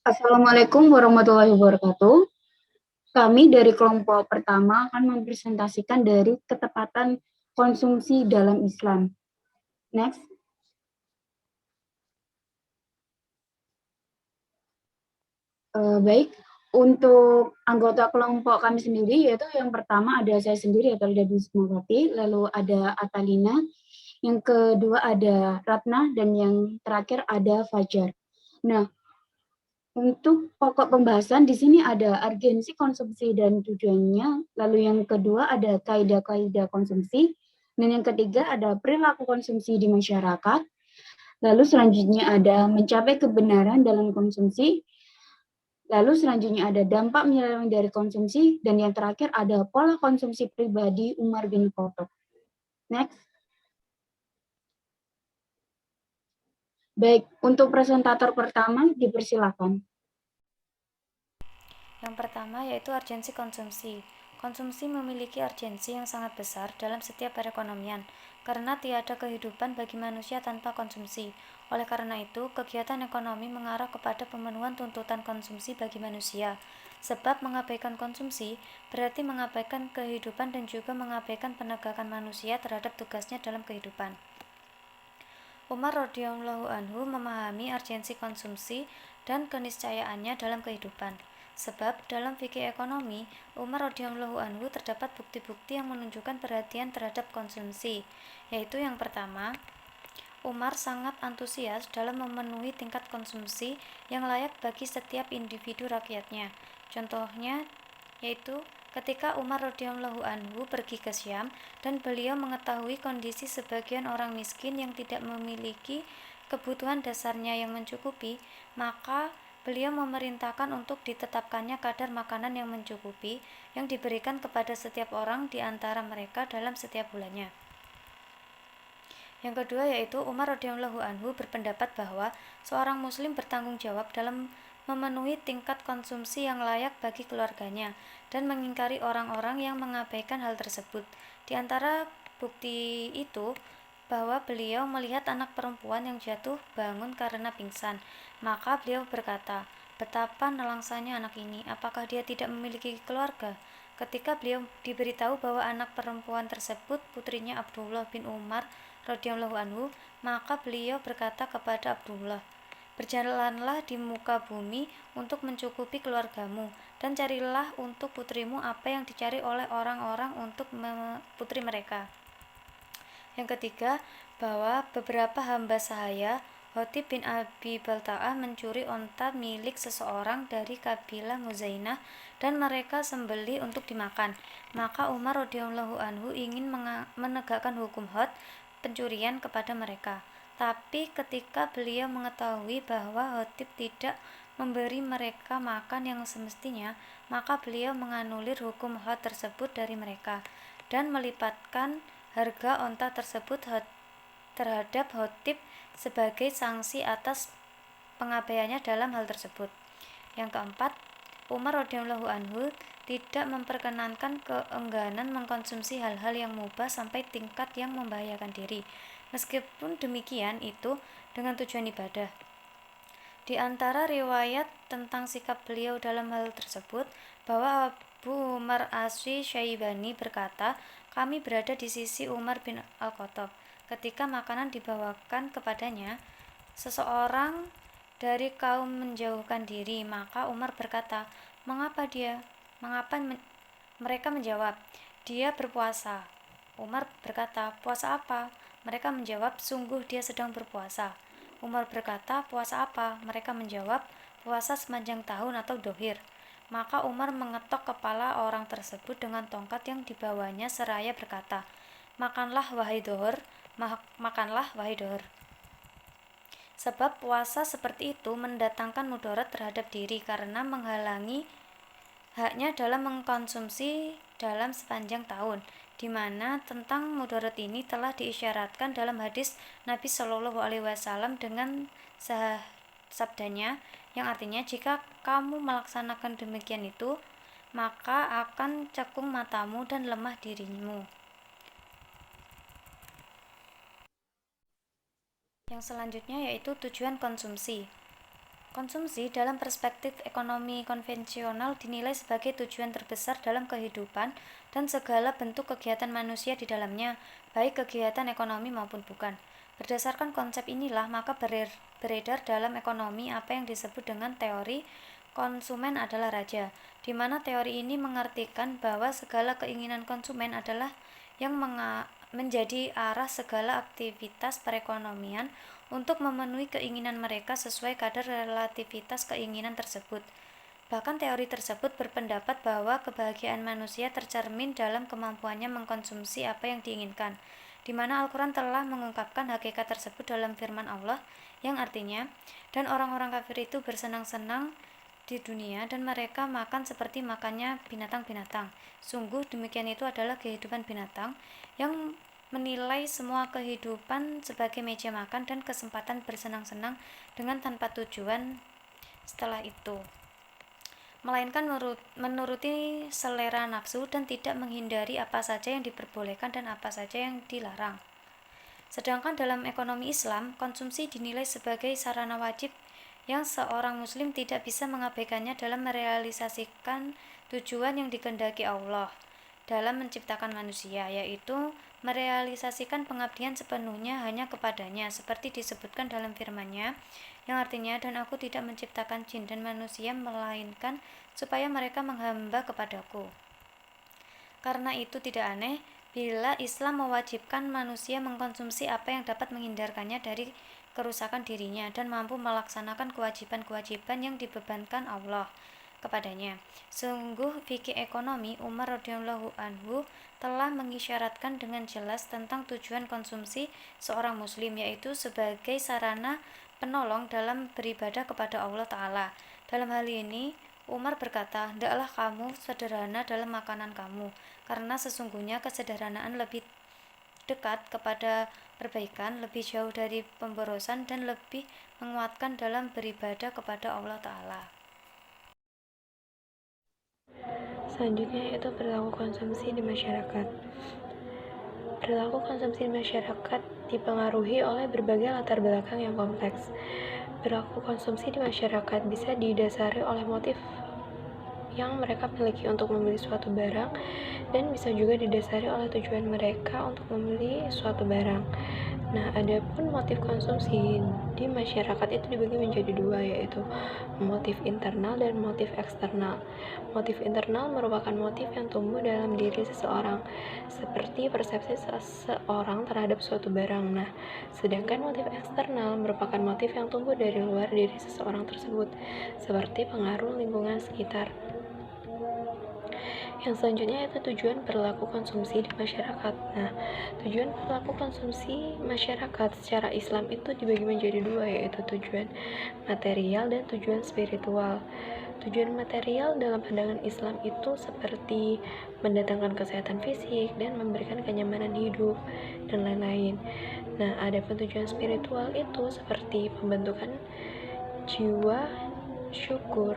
Assalamualaikum warahmatullahi wabarakatuh. Kami dari kelompok pertama akan mempresentasikan dari ketepatan konsumsi dalam Islam. Next. Baik, untuk anggota kelompok kami sendiri, yaitu yang pertama ada saya sendiri, yaitu Alda Bismawati, lalu ada Atalina, yang kedua ada Ratna, dan yang terakhir ada Fajar. Nah, untuk pokok pembahasan di sini ada urgensi konsumsi dan tujuannya, lalu yang kedua ada kaidah-kaidah konsumsi, dan yang ketiga ada perilaku konsumsi di masyarakat, lalu selanjutnya ada mencapai kebenaran dalam konsumsi, lalu selanjutnya ada dampak menyeleweng dari konsumsi, dan yang terakhir ada pola konsumsi pribadi Umar bin Khattab. Next. Baik, untuk presentator pertama dipersilakan. Yang pertama yaitu urgensi konsumsi. Konsumsi memiliki urgensi yang sangat besar dalam setiap perekonomian, karena tiada kehidupan bagi manusia tanpa konsumsi. Oleh karena itu, kegiatan ekonomi mengarah kepada pemenuhan tuntutan konsumsi bagi manusia. Sebab mengabaikan konsumsi berarti mengabaikan kehidupan dan juga mengabaikan penegakan manusia terhadap tugasnya dalam kehidupan. Umar radhiyallahu anhu memahami urgensi konsumsi dan keniscayaannya dalam kehidupan. Sebab dalam fikih ekonomi, Umar radhiyallahu anhu terdapat bukti-bukti yang menunjukkan perhatian terhadap konsumsi, yaitu yang pertama, Umar sangat antusias dalam memenuhi tingkat konsumsi yang layak bagi setiap individu rakyatnya. Contohnya yaitu ketika Umar radhiyallahu anhu pergi ke Syam dan beliau mengetahui kondisi sebagian orang miskin yang tidak memiliki kebutuhan dasarnya yang mencukupi, maka beliau memerintahkan untuk ditetapkannya kadar makanan yang mencukupi yang diberikan kepada setiap orang di antara mereka dalam setiap bulannya. Yang kedua yaitu Umar radhiyallahu anhu berpendapat bahwa seorang muslim bertanggung jawab dalam memenuhi tingkat konsumsi yang layak bagi keluarganya dan mengingkari orang-orang yang mengabaikan hal tersebut. Di antara bukti itu bahwa beliau melihat anak perempuan yang jatuh bangun karena pingsan. Maka beliau berkata, "Betapa nelangsanya anak ini, apakah dia tidak memiliki keluarga?" Ketika beliau diberitahu bahwa anak perempuan tersebut putrinya Abdullah bin Umar radhiyallahu anhu, maka beliau berkata kepada Abdullah, "Berjalanlah di muka bumi untuk mencukupi keluargamu, dan carilah untuk putrimu apa yang dicari oleh orang-orang untuk putri mereka." Yang ketiga, bahwa beberapa hamba sahaya Hotib bin Abi Balta'ah mencuri onta milik seseorang dari kabilah Muzainah dan mereka sembelih untuk dimakan. Maka Umar radhiyallahu anhu ingin menegakkan hukum had pencurian kepada mereka. Tapi ketika beliau mengetahui bahwa Hotib tidak memberi mereka makan yang semestinya, maka beliau menganulir hukum had tersebut dari mereka dan melipatkan harga onta tersebut terhadap Hotib sebagai sanksi atas pengabaiannya dalam hal tersebut. Yang keempat, Umar radhiyallahu anhu tidak memperkenankan keengganan mengkonsumsi hal-hal yang mubah sampai tingkat yang membahayakan diri. Meskipun demikian itu dengan tujuan ibadah. Di antara riwayat tentang sikap beliau dalam hal tersebut bahwa Abu Umar Asy-Syaibani berkata, "Kami berada di sisi Umar bin Al-Khattab. Ketika makanan dibawakan kepadanya, seseorang dari kaum menjauhkan diri, maka Umar berkata, "Mengapa dia? Mengapa?" Mereka menjawab, "Dia berpuasa." Umar berkata, "Puasa apa?" Mereka menjawab, "Sungguh dia sedang berpuasa." Umar berkata, "Puasa apa?" Mereka menjawab, "Puasa sepanjang tahun atau dohir." Maka Umar mengetok kepala orang tersebut dengan tongkat yang dibawanya seraya berkata, "Makanlah wahai dohir, makanlah wahai dohir." Sebab puasa seperti itu mendatangkan mudarat terhadap diri karena menghalangi haknya dalam mengkonsumsi dalam sepanjang tahun, di mana tentang mudarat ini telah diisyaratkan dalam hadis Nabi Shallallahu Alaihi Wasallam dengan sabdanya yang artinya, "Jika kamu melaksanakan demikian itu, maka akan cekung matamu dan lemah dirimu." Yang selanjutnya yaitu tujuan konsumsi. Konsumsi dalam perspektif ekonomi konvensional dinilai sebagai tujuan terbesar dalam kehidupan dan segala bentuk kegiatan manusia di dalamnya, baik kegiatan ekonomi maupun bukan. Berdasarkan konsep inilah, maka beredar dalam ekonomi apa yang disebut dengan teori konsumen adalah raja, di mana teori ini mengartikan bahwa segala keinginan konsumen adalah yang menjadi arah segala aktivitas perekonomian untuk memenuhi keinginan mereka sesuai kadar relativitas keinginan tersebut. Bahkan teori tersebut berpendapat bahwa kebahagiaan manusia tercermin dalam kemampuannya mengkonsumsi apa yang diinginkan, di mana Al-Quran telah mengungkapkan hakikat tersebut dalam firman Allah, yang artinya, dan orang-orang kafir itu bersenang-senang di dunia dan mereka makan seperti makannya binatang-binatang. Sungguh demikian itu adalah kehidupan binatang yang menilai semua kehidupan sebagai meja makan dan kesempatan bersenang-senang dengan tanpa tujuan setelah itu, melainkan menuruti selera nafsu dan tidak menghindari apa saja yang diperbolehkan dan apa saja yang dilarang. Sedangkan dalam ekonomi Islam, konsumsi dinilai sebagai sarana wajib yang seorang muslim tidak bisa mengabaikannya dalam merealisasikan tujuan yang dikehendaki Allah dalam menciptakan manusia, yaitu merealisasikan pengabdian sepenuhnya hanya kepadanya, seperti disebutkan dalam firman-Nya, yang artinya, dan aku tidak menciptakan jin dan manusia melainkan supaya mereka menghamba kepadaku. Karena itu tidak aneh bila Islam mewajibkan manusia mengkonsumsi apa yang dapat menghindarkannya dari kerusakan dirinya dan mampu melaksanakan kewajiban-kewajiban yang dibebankan Allah kepadanya. Sungguh fikih ekonomi Umar radhiyallahu anhu telah mengisyaratkan dengan jelas tentang tujuan konsumsi seorang muslim, yaitu sebagai sarana penolong dalam beribadah kepada Allah Ta'ala. Dalam hal ini, Umar berkata, "Hendaklah kamu sederhana dalam makanan kamu, karena sesungguhnya kesederhanaan lebih dekat kepada perbaikan, lebih jauh dari pemborosan, dan lebih menguatkan dalam beribadah kepada Allah Ta'ala." Selanjutnya yaitu perilaku konsumsi di masyarakat. Perilaku konsumsi di masyarakat dipengaruhi oleh berbagai latar belakang yang kompleks. Perilaku konsumsi di masyarakat bisa didasari oleh motif yang mereka miliki untuk membeli suatu barang dan bisa juga didasari oleh tujuan mereka untuk membeli suatu barang. Nah, adapun motif konsumsi di masyarakat itu dibagi menjadi dua, yaitu motif internal dan motif eksternal. Motif internal merupakan motif yang tumbuh dalam diri seseorang, seperti persepsi seseorang terhadap suatu barang. Nah, sedangkan motif eksternal merupakan motif yang tumbuh dari luar diri seseorang tersebut, seperti pengaruh lingkungan sekitar. Yang selanjutnya yaitu tujuan perilaku konsumsi di masyarakat. Nah, tujuan perilaku konsumsi masyarakat secara Islam itu dibagi menjadi dua, yaitu tujuan material dan tujuan spiritual. Tujuan material dalam pandangan Islam itu seperti mendatangkan kesehatan fisik dan memberikan kenyamanan hidup dan lain-lain. Nah, adapun tujuan spiritual itu seperti pembentukan jiwa syukur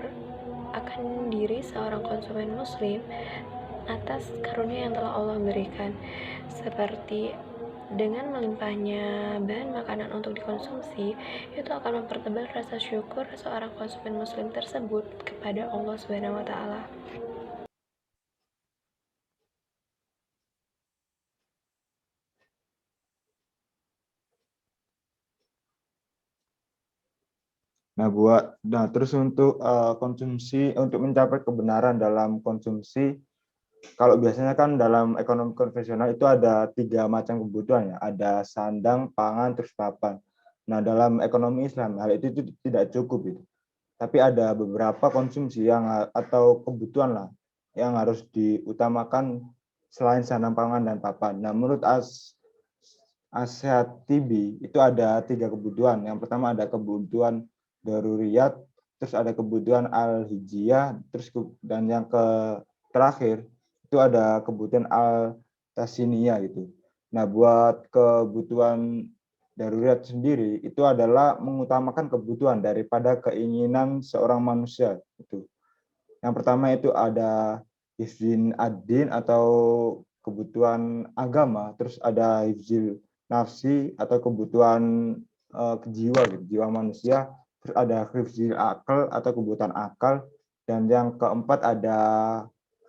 akan diri seorang konsumen muslim atas karunia yang telah Allah berikan, seperti dengan melimpahnya bahan makanan untuk dikonsumsi, itu akan mempertebal rasa syukur seorang konsumen muslim tersebut kepada Allah Subhanahu wa taala. Nah, terus untuk konsumsi, untuk mencapai kebenaran dalam konsumsi, kalau biasanya kan dalam ekonomi konvensional itu ada 3 macam kebutuhan ya, ada sandang, pangan, terus papan. Nah, dalam ekonomi Islam hal itu tidak cukup itu. Tapi ada beberapa konsumsi yang atau kebutuhan lah yang harus diutamakan selain sandang, pangan, dan papan. Nah, menurut Asehat TB itu ada 3 kebutuhan. Yang pertama ada kebutuhan daruriyat, terus ada kebutuhan al-hijiyah, dan yang terakhir itu ada kebutuhan al-tasiniyah gitu. Nah, buat kebutuhan daruriyat sendiri itu adalah mengutamakan kebutuhan daripada keinginan seorang manusia itu. Yang pertama itu ada hifzin ad-din atau kebutuhan agama, terus ada hifzil nafsi atau kebutuhan jiwa gitu, jiwa manusia, terus ada hifzil akal atau kebutuhan akal, dan yang keempat ada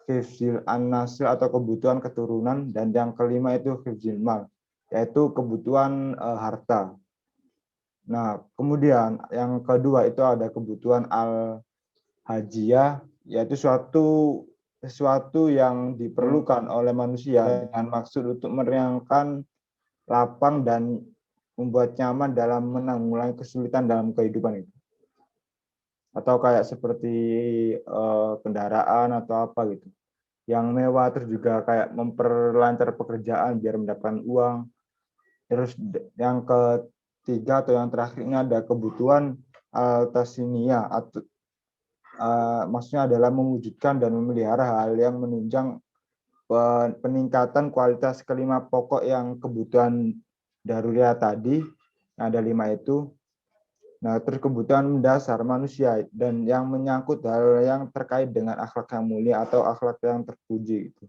hifzil an-nasl atau kebutuhan keturunan, dan yang kelima itu hifzil mal, yaitu kebutuhan harta. Nah, kemudian yang kedua itu ada kebutuhan al-hajiyah, yaitu sesuatu yang diperlukan oleh manusia dengan maksud untuk meringankan lapang dan membuat nyaman dalam menanggulangi kesulitan dalam kehidupan itu. Atau kayak seperti kendaraan atau apa gitu. Yang mewah, terus juga kayak memperlancar pekerjaan biar mendapatkan uang. Terus yang ketiga atau yang terakhir ini ada kebutuhan al-tasniya, atau maksudnya adalah mewujudkan dan memelihara hal yang menunjang peningkatan kualitas kelima pokok yang kebutuhan daruriyah tadi, ada 5 itu. Nah, terus kebutuhan mendasar manusia dan yang menyangkut hal yang terkait dengan akhlak yang mulia atau akhlak yang terpuji gitu.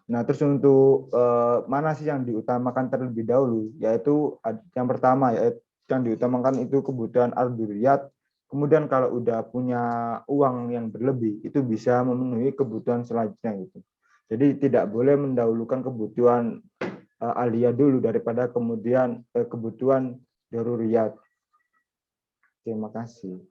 Nah, terus untuk mana sih yang diutamakan terlebih dahulu, yaitu yang pertama yaitu yang diutamakan itu kebutuhan al-duriyat. Kemudian kalau udah punya uang yang berlebih, itu bisa memenuhi kebutuhan selanjutnya gitu. Jadi tidak boleh mendahulukan kebutuhan aliyah dulu daripada kemudian kebutuhan daruriyat. Terima kasih.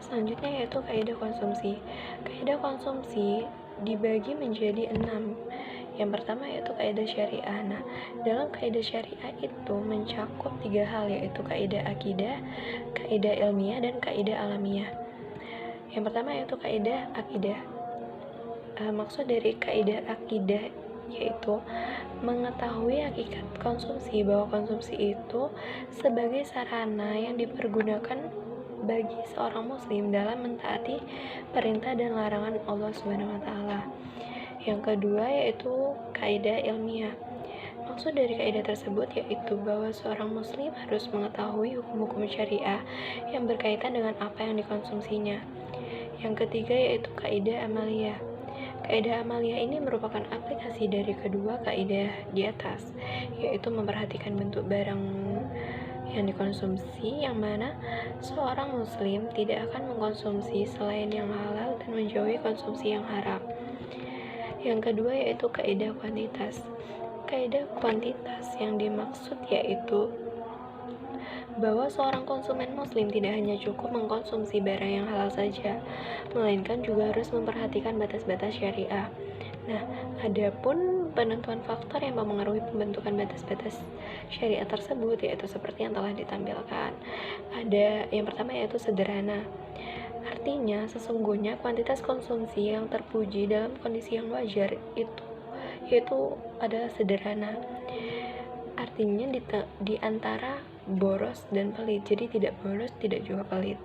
Selanjutnya yaitu kaidah konsumsi. Kaidah konsumsi dibagi menjadi 6. Yang pertama yaitu kaidah syariah. Nah, dalam kaidah syariah itu mencakup 3 hal, yaitu kaidah akidah, kaidah ilmiah, dan kaidah alamiah. Yang pertama yaitu kaidah akidah. Maksud dari kaidah akidah yaitu mengetahui hakikat konsumsi, bahwa konsumsi itu sebagai sarana yang dipergunakan bagi seorang muslim dalam mentaati perintah dan larangan Allah Subhanahu wa taala. Yang kedua yaitu kaidah ilmiah. Maksud dari kaidah tersebut yaitu bahwa seorang muslim harus mengetahui hukum-hukum syariah yang berkaitan dengan apa yang dikonsumsinya. Yang ketiga yaitu kaidah amaliyah. Kaidah amaliyah ini merupakan aplikasi dari kedua kaidah di atas, yaitu memperhatikan bentuk barang yang dikonsumsi, yang mana seorang muslim tidak akan mengkonsumsi selain yang halal dan menjauhi konsumsi yang haram. Yang kedua yaitu kaidah kuantitas. Kaidah kuantitas yang dimaksud yaitu bahwa seorang konsumen muslim tidak hanya cukup mengkonsumsi barang yang halal saja, melainkan juga harus memperhatikan batas-batas syariah. Nah, adapun penentuan faktor yang mempengaruhi pembentukan batas-batas syariah tersebut yaitu seperti yang telah ditampilkan. Ada yang pertama yaitu sederhana. Artinya, sesungguhnya kuantitas konsumsi yang terpuji dalam kondisi yang wajar itu yaitu adalah sederhana. Artinya di antara boros dan pelit, jadi tidak boros, tidak juga pelit.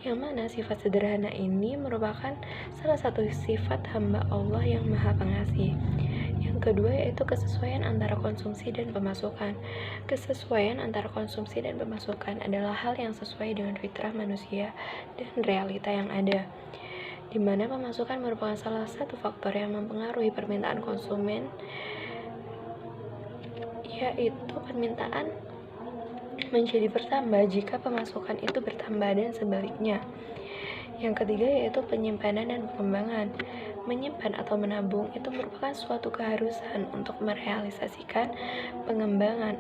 Yang mana sifat sederhana ini merupakan salah satu sifat hamba Allah yang maha pengasih. Yang kedua yaitu kesesuaian antara konsumsi dan pemasukan. Kesesuaian antara konsumsi dan pemasukan adalah hal yang sesuai dengan fitrah manusia dan realita yang ada, di mana pemasukan merupakan salah satu faktor yang mempengaruhi permintaan konsumen, yaitu permintaan menjadi bertambah jika pemasukan itu bertambah dan sebaliknya. Yang ketiga yaitu penyimpanan dan pengembangan. Menyimpan atau menabung itu merupakan suatu keharusan untuk merealisasikan pengembangan,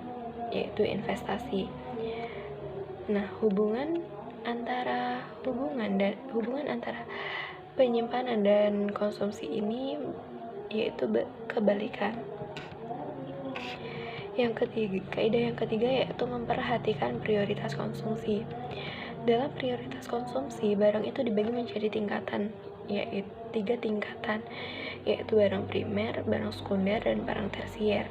yaitu investasi. Nah, hubungan antara penyimpanan dan konsumsi ini yaitu kebalikan. Kaidah yang ketiga yaitu memperhatikan prioritas konsumsi. Dalam prioritas konsumsi, barang itu dibagi menjadi tingkatan, yaitu 3 tingkatan, yaitu barang primer, barang sekunder, dan barang tersier.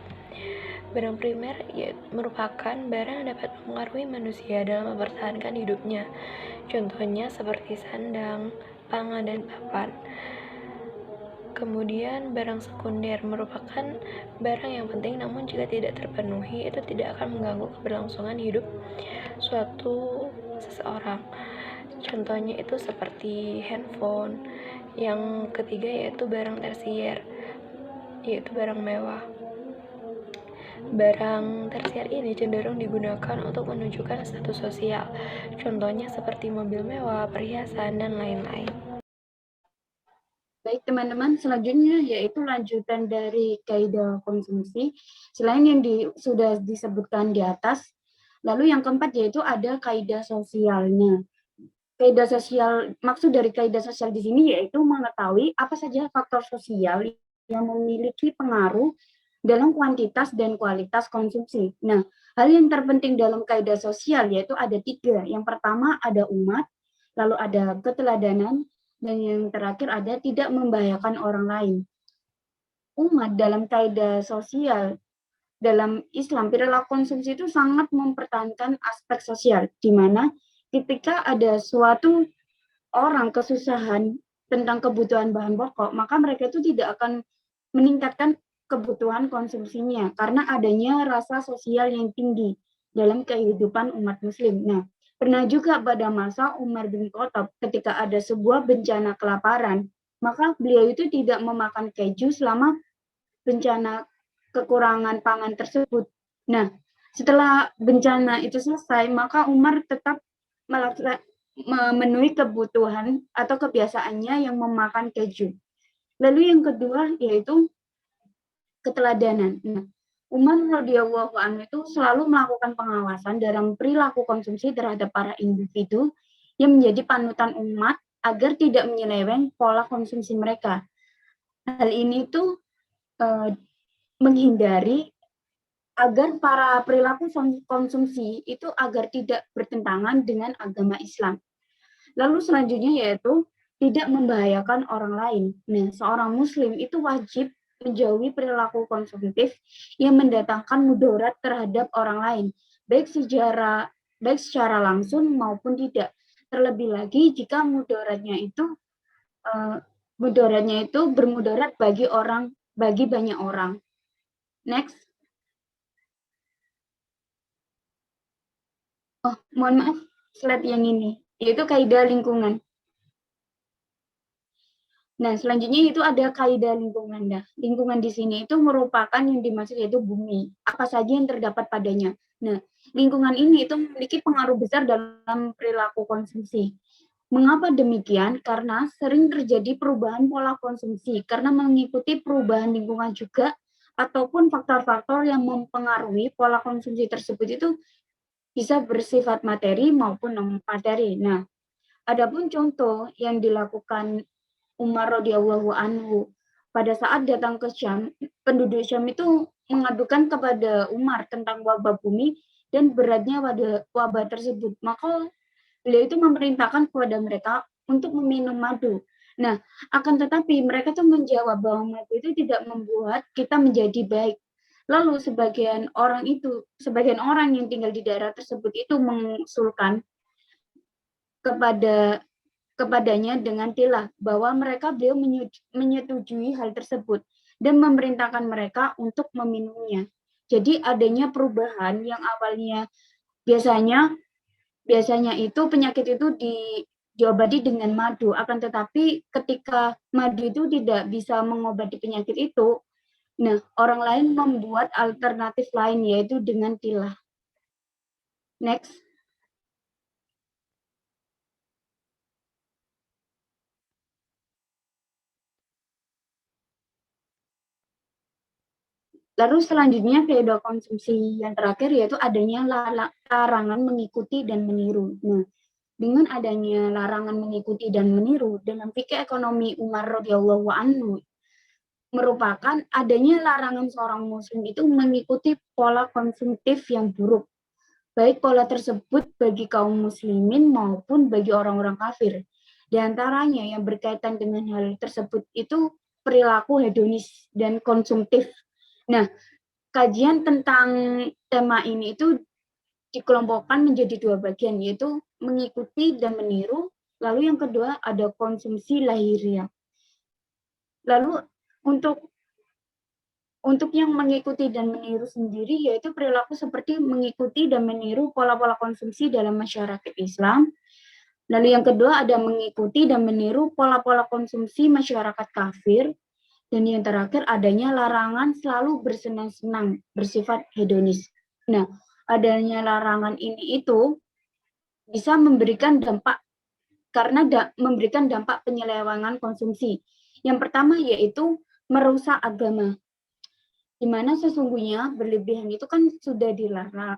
Barang primer merupakan barang yang dapat mempengaruhi manusia dalam mempertahankan hidupnya. Contohnya seperti sandang, pangan, dan papan. Kemudian barang sekunder merupakan barang yang penting, namun jika tidak terpenuhi itu tidak akan mengganggu keberlangsungan hidup seseorang. Contohnya itu seperti handphone. Yang ketiga yaitu barang tersier, yaitu barang mewah. Barang tersier ini cenderung digunakan untuk menunjukkan status sosial, contohnya seperti mobil mewah, perhiasan, dan lain-lain. Baik teman-teman, selanjutnya yaitu lanjutan dari kaidah konsumsi. Selain yang sudah disebutkan di atas, lalu yang keempat yaitu ada kaidah sosialnya. Kaidah sosial, maksud dari kaidah sosial di sini yaitu mengetahui apa saja faktor sosial yang memiliki pengaruh dalam kuantitas dan kualitas konsumsi. Nah, hal yang terpenting dalam kaidah sosial yaitu ada 3. Yang pertama ada umat, lalu ada keteladanan, dan yang terakhir ada tidak membahayakan orang lain. Umat dalam kaidah sosial, dalam Islam, perilaku konsumsi itu sangat mempertahankan aspek sosial, di mana ketika ada suatu orang kesusahan tentang kebutuhan bahan pokok, maka mereka itu tidak akan meningkatkan kebutuhan konsumsinya karena adanya rasa sosial yang tinggi dalam kehidupan umat muslim. Nah, pernah juga pada masa Umar bin Khattab ketika ada sebuah bencana kelaparan, maka beliau itu tidak memakan keju selama bencana kekurangan pangan tersebut. Nah, setelah bencana itu selesai, maka Umar tetap memenuhi kebutuhan atau kebiasaannya yang memakan keju. Lalu yang kedua yaitu keteladanan. Nah, Umar radhiyallahu anhu itu selalu melakukan pengawasan dalam perilaku konsumsi terhadap para individu yang menjadi panutan umat agar tidak menyeleweng pola konsumsi mereka. Hal ini tuh menghindari agar para perilaku konsumsi itu agar tidak bertentangan dengan agama Islam. Lalu selanjutnya yaitu tidak membahayakan orang lain. Nah, seorang muslim itu wajib menjauhi perilaku konsumtif yang mendatangkan mudarat terhadap orang lain, baik secara langsung maupun tidak. Terlebih lagi jika mudaratnya itu bermudarat bagi banyak orang. Next. Oh, mohon maaf, slide yang ini, yaitu kaidah lingkungan. Nah, selanjutnya itu ada kaidah lingkungan. Nah, lingkungan di sini itu merupakan yang dimaksud yaitu bumi. Apa saja yang terdapat padanya. Nah, lingkungan ini itu memiliki pengaruh besar dalam perilaku konsumsi. Mengapa demikian? Karena sering terjadi perubahan pola konsumsi karena mengikuti perubahan lingkungan juga ataupun faktor-faktor yang mempengaruhi pola konsumsi tersebut itu bisa bersifat materi maupun non-materi. Nah, adapun contoh yang dilakukan Umar radhiyallahu anhu pada saat datang ke Syam, penduduk Syam itu mengadukan kepada Umar tentang wabah bumi dan beratnya pada wabah tersebut. Maka beliau itu memerintahkan kepada mereka untuk meminum madu. Nah, akan tetapi mereka tuh menjawab bahwa madu itu tidak membuat kita menjadi baik. Lalu sebagian orang yang tinggal di daerah tersebut itu mengusulkan kepadanya dengan tilah bahwa beliau menyetujui hal tersebut dan memerintahkan mereka untuk meminumnya. Jadi adanya perubahan yang awalnya biasanya itu penyakit itu diobati dengan madu, akan tetapi ketika madu itu tidak bisa mengobati penyakit itu, nah orang lain membuat alternatif lain yaitu dengan tilah. Next. Lalu selanjutnya kaidah konsumsi yang terakhir yaitu adanya larangan mengikuti dan meniru. Nah, dengan adanya larangan mengikuti dan meniru dalam fikih ekonomi Umar radhiyallahu anhu merupakan adanya larangan seorang muslim itu mengikuti pola konsumtif yang buruk. Baik pola tersebut bagi kaum muslimin maupun bagi orang-orang kafir. Di antaranya yang berkaitan dengan hal tersebut itu perilaku hedonis dan konsumtif. Nah, kajian tentang tema ini itu dikelompokkan menjadi 2 bagian, yaitu mengikuti dan meniru, lalu yang kedua ada konsumsi lahiriah. Lalu untuk yang mengikuti dan meniru sendiri, yaitu perilaku seperti mengikuti dan meniru pola-pola konsumsi dalam masyarakat Islam. Lalu yang kedua ada mengikuti dan meniru pola-pola konsumsi masyarakat kafir. Dan yang terakhir adanya larangan selalu bersenang-senang, bersifat hedonis. Nah, adanya larangan ini itu bisa memberikan dampak memberikan dampak penyelewengan konsumsi. Yang pertama yaitu merusak agama, di mana sesungguhnya berlebihan itu kan sudah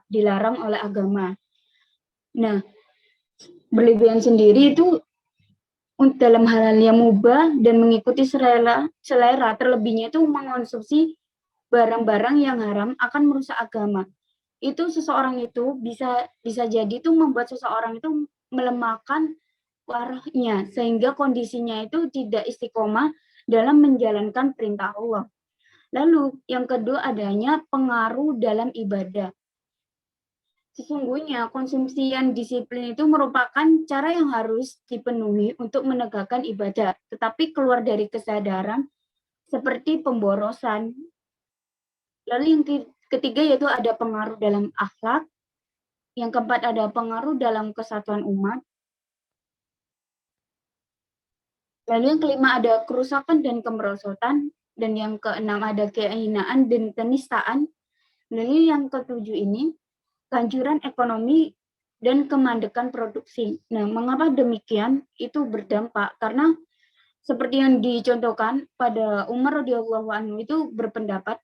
dilarang oleh agama. Nah, berlebihan sendiri itu dalam hal yang mubah dan mengikuti selera terlebihnya itu mengonsumsi barang-barang yang haram akan merusak agama. Itu seseorang itu bisa jadi itu membuat seseorang itu melemahkan warahnya sehingga kondisinya itu tidak istiqomah dalam menjalankan perintah Allah. Lalu yang kedua adanya pengaruh dalam ibadah. Sesungguhnya konsumsi yang disiplin itu merupakan cara yang harus dipenuhi untuk menegakkan ibadah, tetapi keluar dari kesadaran seperti pemborosan. Lalu yang ketiga yaitu ada pengaruh dalam akhlak, yang keempat ada pengaruh dalam kesatuan umat, lalu yang kelima ada kerusakan dan kemerosotan, dan yang keenam ada kehinaan dan penistaan. Lalu yang ketujuh ini kehancuran ekonomi dan kemandekan produksi. Nah, mengapa demikian? Itu berdampak karena seperti yang dicontohkan pada Umar radhiyallahu anhu itu berpendapat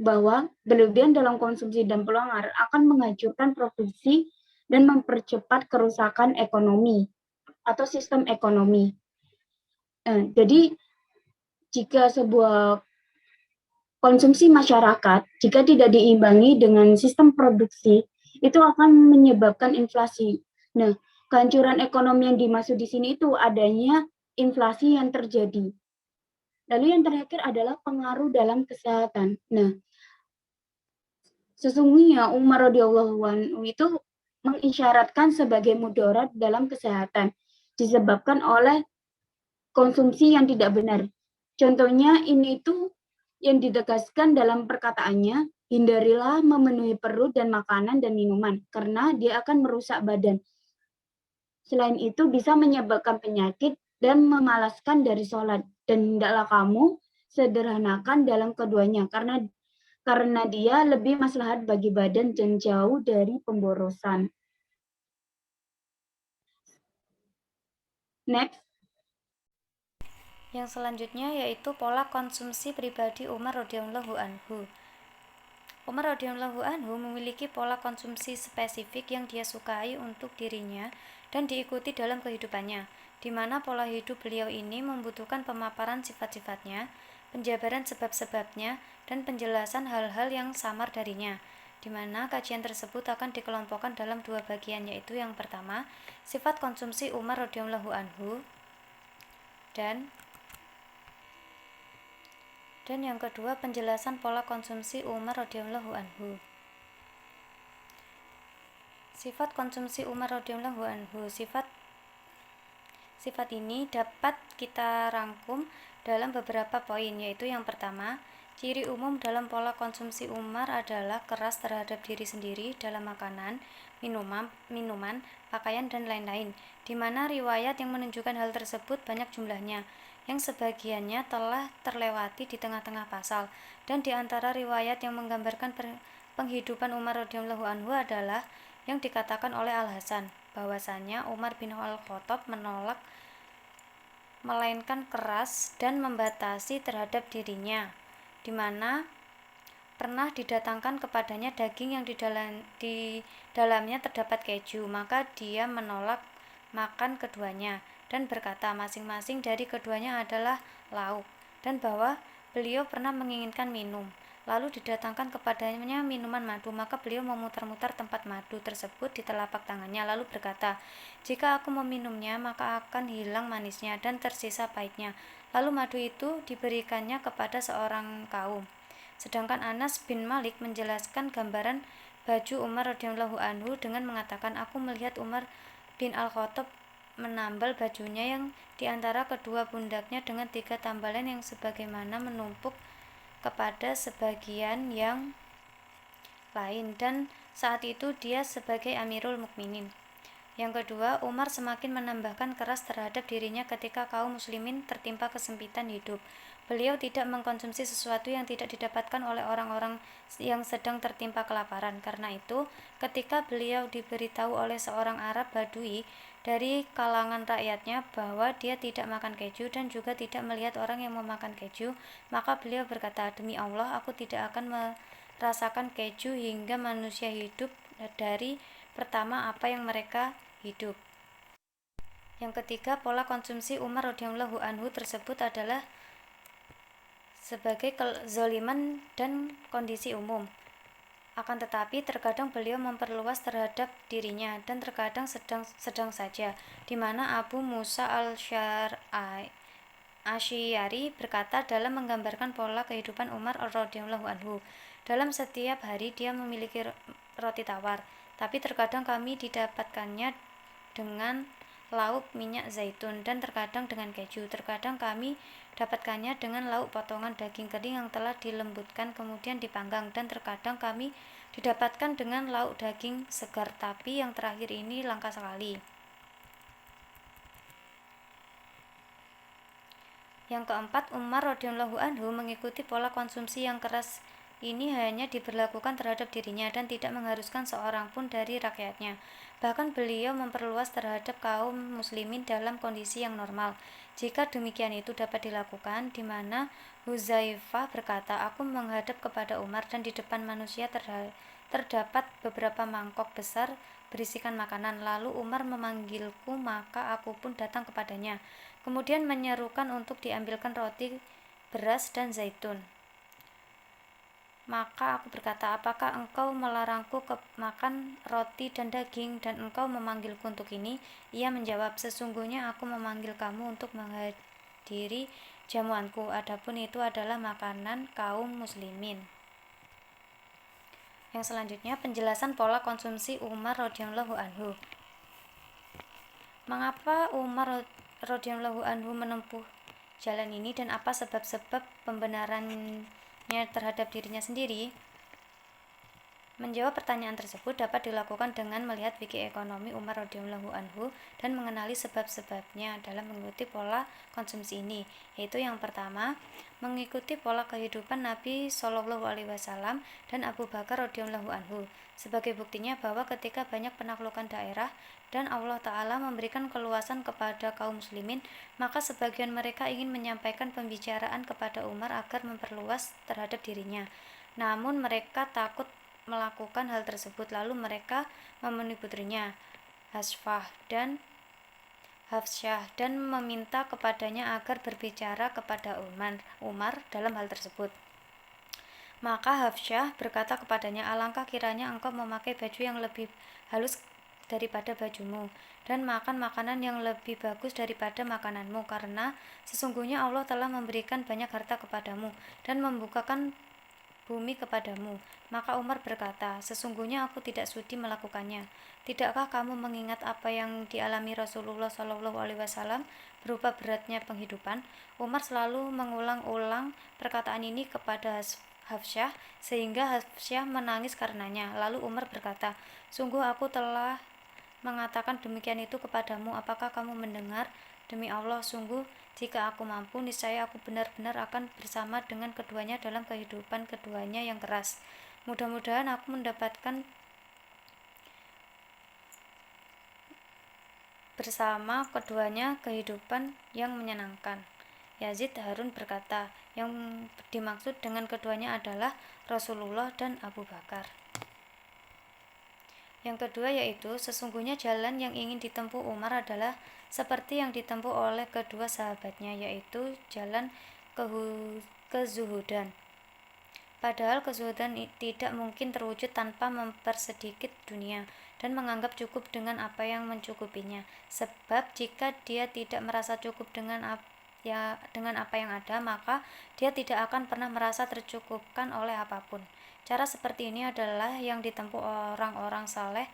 bahwa berlebihan dalam konsumsi dan pelanggar akan menghancurkan produksi dan mempercepat kerusakan ekonomi atau sistem ekonomi. Jadi jika sebuah konsumsi masyarakat jika tidak diimbangi dengan sistem produksi itu akan menyebabkan inflasi. Nah, kehancuran ekonomi yang dimaksud di sini itu adanya inflasi yang terjadi. Lalu yang terakhir adalah pengaruh dalam kesehatan. Nah, sesungguhnya Umar radhiyallahu anhu itu mengisyaratkan sebagai mudarat dalam kesehatan disebabkan oleh konsumsi yang tidak benar. Contohnya ini itu yang ditegaskan dalam perkataannya, hindarilah memenuhi perut dan makanan dan minuman, karena dia akan merusak badan. Selain itu bisa menyebabkan penyakit dan memalaskan dari sholat. Dan hendaklah kamu sederhanakan dalam keduanya, karena dia lebih maslahat bagi badan dan jauh dari pemborosan. Next. Yang selanjutnya yaitu pola konsumsi pribadi Umar radhiyallahu anhu. Umar radhiyallahu anhu memiliki pola konsumsi spesifik yang dia sukai untuk dirinya dan diikuti dalam kehidupannya, di mana pola hidup beliau ini membutuhkan pemaparan sifat-sifatnya, penjabaran sebab-sebabnya, dan penjelasan hal-hal yang samar darinya, di mana kajian tersebut akan dikelompokkan dalam dua bagian, yaitu yang pertama, sifat konsumsi Umar radhiyallahu anhu, dan yang kedua penjelasan pola konsumsi Umar radhiyallahu anhu. Sifat konsumsi Umar radhiyallahu anhu. Sifat ini dapat kita rangkum dalam beberapa poin, yaitu yang pertama, ciri umum dalam pola konsumsi Umar adalah keras terhadap diri sendiri dalam makanan, minuman, pakaian, dan lain-lain, di mana riwayat yang menunjukkan hal tersebut banyak jumlahnya, yang sebagiannya telah terlewati di tengah-tengah pasal, dan di antara riwayat yang menggambarkan penghidupan Umar radhiyallahu anhu adalah yang dikatakan oleh Al-Hasan, bahwasanya Umar bin Al-Khattab menolak melainkan keras dan membatasi terhadap dirinya, di mana pernah didatangkan kepadanya daging yang di dalamnya terdapat keju, maka dia menolak makan keduanya dan berkata masing-masing dari keduanya adalah lauk, dan bahwa beliau pernah menginginkan minum. Lalu didatangkan kepadanya minuman madu, maka beliau memutar-mutar tempat madu tersebut di telapak tangannya, lalu berkata, jika aku meminumnya maka akan hilang manisnya dan tersisa pahitnya. Lalu madu itu diberikannya kepada seorang kaum. Sedangkan Anas bin Malik menjelaskan gambaran baju Umar radhiyallahu anhu dengan mengatakan, aku melihat Umar bin Al-Khattab menambal bajunya yang diantara kedua pundaknya dengan 3 tambalan yang sebagaimana menumpuk kepada sebagian yang lain, dan saat itu dia sebagai Amirul Mukminin. Yang kedua, Umar semakin menambahkan keras terhadap dirinya ketika kaum muslimin tertimpa kesempitan hidup. Beliau tidak mengkonsumsi sesuatu yang tidak didapatkan oleh orang-orang yang sedang tertimpa kelaparan. Karena itu, ketika beliau diberitahu oleh seorang Arab Badui dari kalangan rakyatnya bahwa dia tidak makan keju dan juga tidak melihat orang yang memakan keju, maka beliau berkata, "Demi Allah, aku tidak akan merasakan keju hingga manusia hidup dari pertama apa yang mereka hidup." Yang ketiga, pola konsumsi Umar radhiyallahu anhu tersebut adalah sebagai kezaliman dan kondisi umum. Akan tetapi terkadang beliau memperluas terhadap dirinya dan terkadang sedang saja, di mana Abu Musa al-Asy'ari berkata dalam menggambarkan pola kehidupan Umar radhiyallahu anhu, dalam setiap hari dia memiliki roti tawar, tapi terkadang kami didapatkannya dengan lauk minyak zaitun dan terkadang dengan keju. Terkadang kami dapatkannya dengan lauk potongan daging kering yang telah dilembutkan kemudian dipanggang, dan terkadang kami didapatkan dengan lauk daging segar, tapi yang terakhir ini langka sekali. Yang keempat, Umar radhiyallahu anhu mengikuti pola konsumsi yang keras ini hanya diberlakukan terhadap dirinya dan tidak mengharuskan seorang pun dari rakyatnya. Bahkan beliau memperluas terhadap kaum muslimin dalam kondisi yang normal. Jika demikian itu dapat dilakukan, di mana Huzaifah berkata, "Aku menghadap kepada Umar dan di depan manusia terdapat beberapa mangkok besar berisikan makanan. Lalu Umar memanggilku, maka aku pun datang kepadanya. Kemudian menyerukan untuk diambilkan roti, beras, dan zaitun. Maka aku berkata, apakah engkau melarangku makan roti dan daging, dan engkau memanggilku untuk ini? Ia menjawab, sesungguhnya aku memanggil kamu untuk menghadiri jamuanku, adapun itu adalah makanan kaum muslimin. Yang selanjutnya, penjelasan pola konsumsi Umar radhiyallahu anhu. Mengapa Umar radhiyallahu anhu menempuh jalan ini dan apa sebab-sebab pembenarannya terhadap dirinya sendiri? Menjawab pertanyaan tersebut dapat dilakukan dengan melihat fikih ekonomi Umar radhiyallahu anhu dan mengenali sebab-sebabnya dalam mengikuti pola konsumsi ini, yaitu yang pertama, mengikuti pola kehidupan Nabi Shallallahu Alaihi Wasallam dan Abu Bakar radhiyallahu anhu. Sebagai buktinya bahwa ketika banyak penaklukan daerah dan Allah Ta'ala memberikan keluasan kepada kaum muslimin, maka sebagian mereka ingin menyampaikan pembicaraan kepada Umar agar memperluas terhadap dirinya. Namun mereka takut melakukan hal tersebut, lalu mereka memenuhi putrinya Hafsyah dan meminta kepadanya agar berbicara kepada Umar dalam hal tersebut. Maka Hafsyah berkata kepadanya, alangkah kiranya engkau memakai baju yang lebih halus daripada bajumu dan makan makanan yang lebih bagus daripada makananmu, karena sesungguhnya Allah telah memberikan banyak harta kepadamu dan membukakan bumi kepadamu. Maka Umar berkata, sesungguhnya aku tidak sudi melakukannya. Tidakkah kamu mengingat apa yang dialami Rasulullah Shallallahu Alaihi Wasallam berupa beratnya penghidupan? Umar selalu mengulang-ulang perkataan ini kepada Hafsyah sehingga Hafsyah menangis karenanya. Lalu Umar berkata, sungguh aku telah mengatakan demikian itu kepadamu, apakah kamu mendengar? Demi Allah, sungguh jika aku mampu, niscaya aku benar-benar akan bersama dengan keduanya dalam kehidupan keduanya yang keras. Mudah-mudahan aku mendapatkan bersama keduanya kehidupan yang menyenangkan. Yazid Harun berkata, yang dimaksud dengan keduanya adalah Rasulullah dan Abu Bakar. Yang kedua yaitu, sesungguhnya jalan yang ingin ditempuh Umar adalah seperti yang ditempuh oleh kedua sahabatnya, yaitu jalan kezuhudan. Padahal kezuhudan tidak mungkin terwujud tanpa mempersedikit dunia dan menganggap cukup dengan apa yang mencukupinya. Sebab jika dia tidak merasa cukup dengan apa yang ada, maka dia tidak akan pernah merasa tercukupkan oleh apapun. Cara seperti ini adalah yang ditempuh orang-orang saleh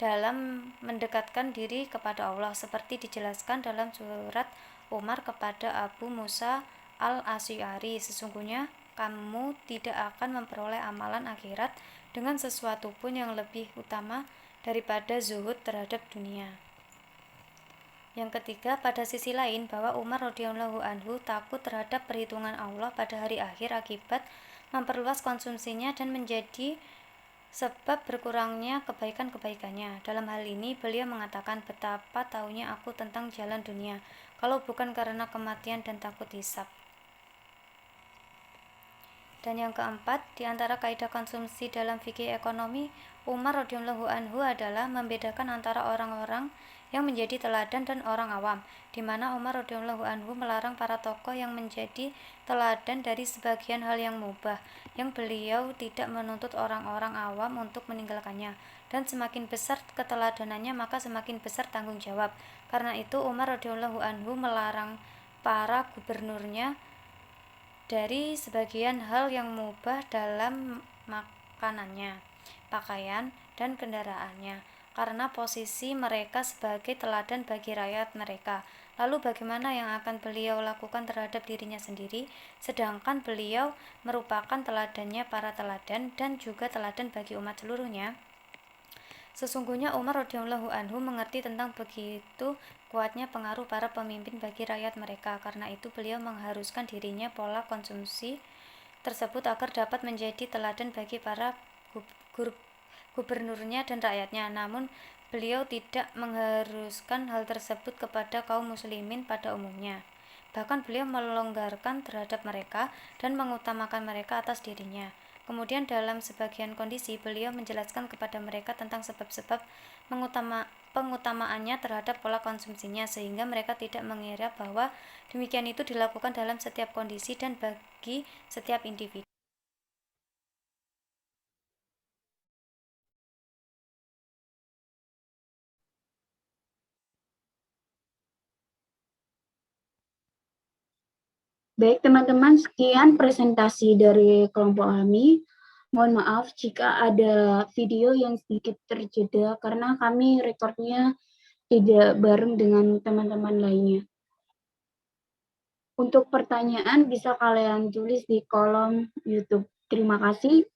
dalam mendekatkan diri kepada Allah, seperti dijelaskan dalam surat Umar kepada Abu Musa al-Asy'ari, sesungguhnya kamu tidak akan memperoleh amalan akhirat dengan sesuatu pun yang lebih utama daripada zuhud terhadap dunia. Yang ketiga, pada sisi lain, bahwa Umar radhiyallahu anhu takut terhadap perhitungan Allah pada hari akhir akibat memperluas konsumsinya dan menjadi sebab berkurangnya kebaikan-kebaikannya. Dalam hal ini, beliau mengatakan, betapa taunya aku tentang jalan dunia, kalau bukan karena kematian dan takut hisab. Dan yang keempat, di antara kaidah konsumsi dalam fikih ekonomi, Umar radhiyallahu anhu adalah membedakan antara orang-orang yang menjadi teladan dan orang awam, di mana Umar radhiyallahu anhu melarang para tokoh yang menjadi teladan dari sebagian hal yang mubah, yang beliau tidak menuntut orang-orang awam untuk meninggalkannya. Dan semakin besar keteladanannya, maka semakin besar tanggung jawab. Karena itu Umar radhiyallahu anhu melarang para gubernurnya dari sebagian hal yang mubah dalam makanannya, pakaian, dan kendaraannya, karena posisi mereka sebagai teladan bagi rakyat mereka. Lalu bagaimana yang akan beliau lakukan terhadap dirinya sendiri, sedangkan beliau merupakan teladannya para teladan dan juga teladan bagi umat seluruhnya? Sesungguhnya Umar radhiyallahu anhu mengerti tentang begitu kuatnya pengaruh para pemimpin bagi rakyat mereka. Karena itu beliau mengharuskan dirinya pola konsumsi tersebut agar dapat menjadi teladan bagi para gubernurnya dan rakyatnya. Namun beliau tidak mengharuskan hal tersebut kepada kaum muslimin pada umumnya. Bahkan beliau melonggarkan terhadap mereka dan mengutamakan mereka atas dirinya. Kemudian dalam sebagian kondisi beliau menjelaskan kepada mereka tentang sebab-sebab pengutamaannya terhadap pola konsumsinya, sehingga mereka tidak mengira bahwa demikian itu dilakukan dalam setiap kondisi dan bagi setiap individu. Baik teman-teman, sekian presentasi dari kelompok kami. Mohon maaf jika ada video yang sedikit terjeda karena kami rekornya tidak bareng dengan teman-teman lainnya. Untuk pertanyaan bisa kalian tulis di kolom YouTube. Terima kasih.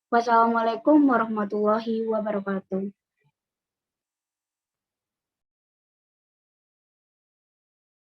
Wassalamualaikum warahmatullahi wabarakatuh.